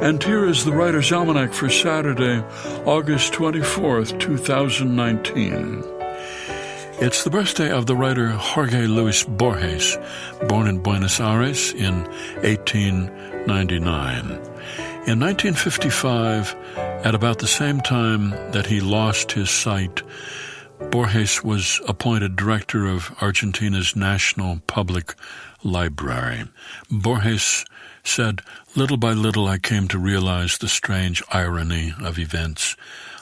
And here is the Writer's Almanac for Saturday, August 24th, 2019. It's the birthday of the writer Jorge Luis Borges, born in Buenos Aires in 1899. In 1955, at about the same time that he lost his sight, Borges was appointed director of Argentina's National Public Library. Borges said, "Little by little I came to realize the strange irony of events.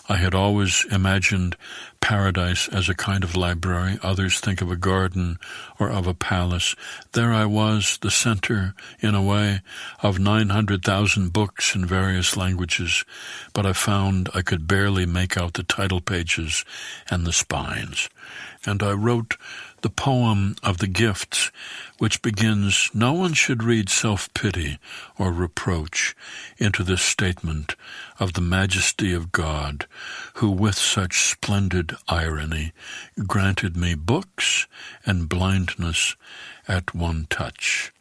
I had always imagined paradise as a kind of library. Others think of a garden or of a palace. There I was, the center, in a way, of 900,000 books in various languages, but I found I could barely make out the title pages and the spines. And I wrote the poem of the gifts, which begins, 'No one should read self-pity or reproach into this statement of the majesty of God, who with such splendid irony granted me books and blindness at one touch.'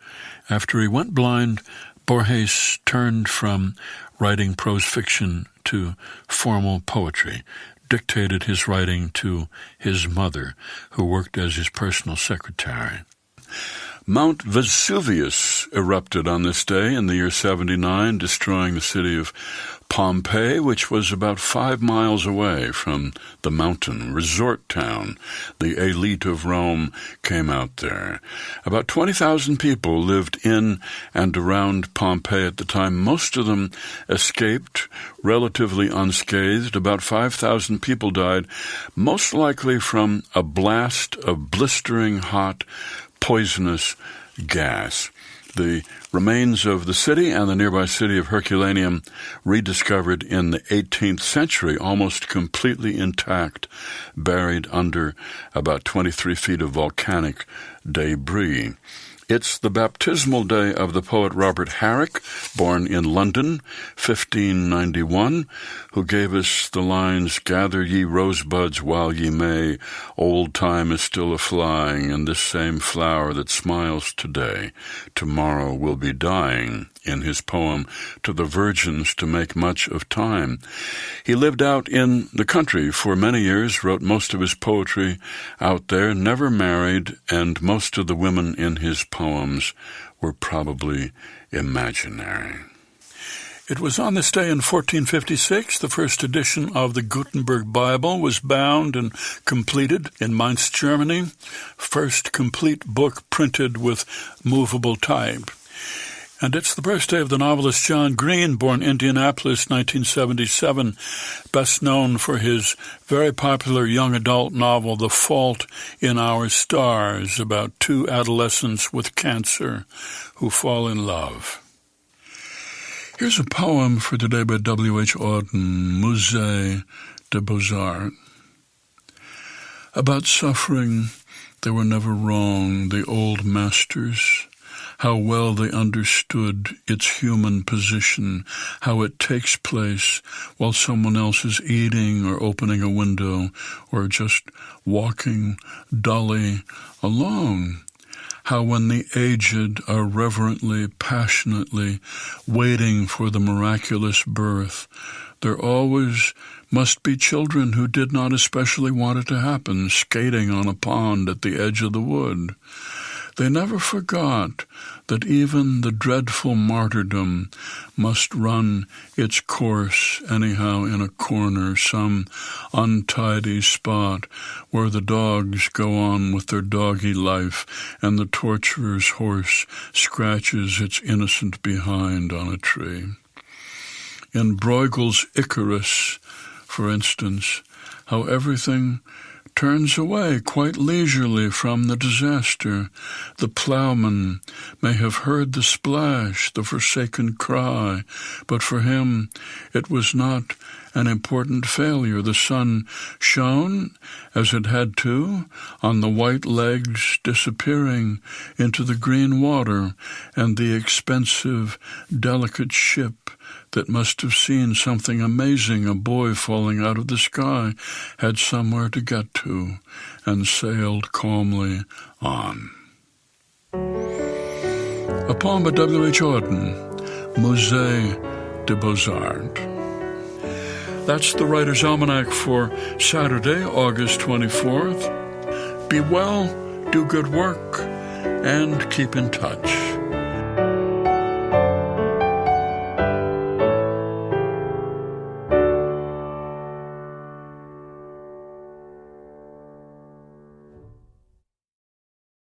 After he went blind, Borges turned from writing prose fiction to formal poetry, dictated his writing to his mother, who worked as his personal secretary. Mount Vesuvius erupted on this day in the year 79, destroying the city of Pompeii, which was about 5 miles away from the mountain resort town. The elite of Rome came out there. About 20,000 people lived in and around Pompeii at the time. Most of them escaped relatively unscathed. About 5,000 people died, most likely from a blast of blistering hot, poisonous gas. The remains of the city and the nearby city of Herculaneum, rediscovered in the 18th century, almost completely intact, buried under about 23 feet of volcanic debris. It's the baptismal day of the poet Robert Herrick, born in London, 1591, who gave us the lines, "Gather ye rosebuds while ye may, old time is still a-flying, and this same flower that smiles today, tomorrow will be dying," in his poem To the Virgins to Make Much of Time. He lived out in the country for many years, wrote most of his poetry out there, never married, and most of the women in his poems were probably imaginary. It was on this day in 1456 the first edition of the Gutenberg Bible was bound and completed in Mainz, Germany, first complete book printed with movable type. And it's the birthday of the novelist John Green, born Indianapolis, 1977, best known for his very popular young adult novel, The Fault in Our Stars, about 2 adolescents with cancer who fall in love. Here's a poem for today by W.H. Auden, Musée des Beaux-Arts. About suffering, they were never wrong, the old masters. How well they understood its human position, how it takes place while someone else is eating or opening a window or just walking dully along. How when the aged are reverently, passionately waiting for the miraculous birth, there always must be children who did not especially want it to happen, skating on a pond at the edge of the wood. They never forgot that even the dreadful martyrdom must run its course anyhow in a corner, some untidy spot where the dogs go on with their doggy life and the torturer's horse scratches its innocent behind on a tree. In Bruegel's Icarus, for instance, how everything turns away quite leisurely from the disaster. The ploughman may have heard the splash, the forsaken cry, but for him it was not an important failure. The sun shone, as it had to, on the white legs disappearing into the green water, and the expensive, delicate ship that must have seen something amazing, a boy falling out of the sky, had somewhere to get to, and sailed calmly on. A poem by W.H. Auden, Musée de Beaux-Arts. That's the Writer's Almanac for Saturday, August 24th. Be well, do good work, and keep in touch.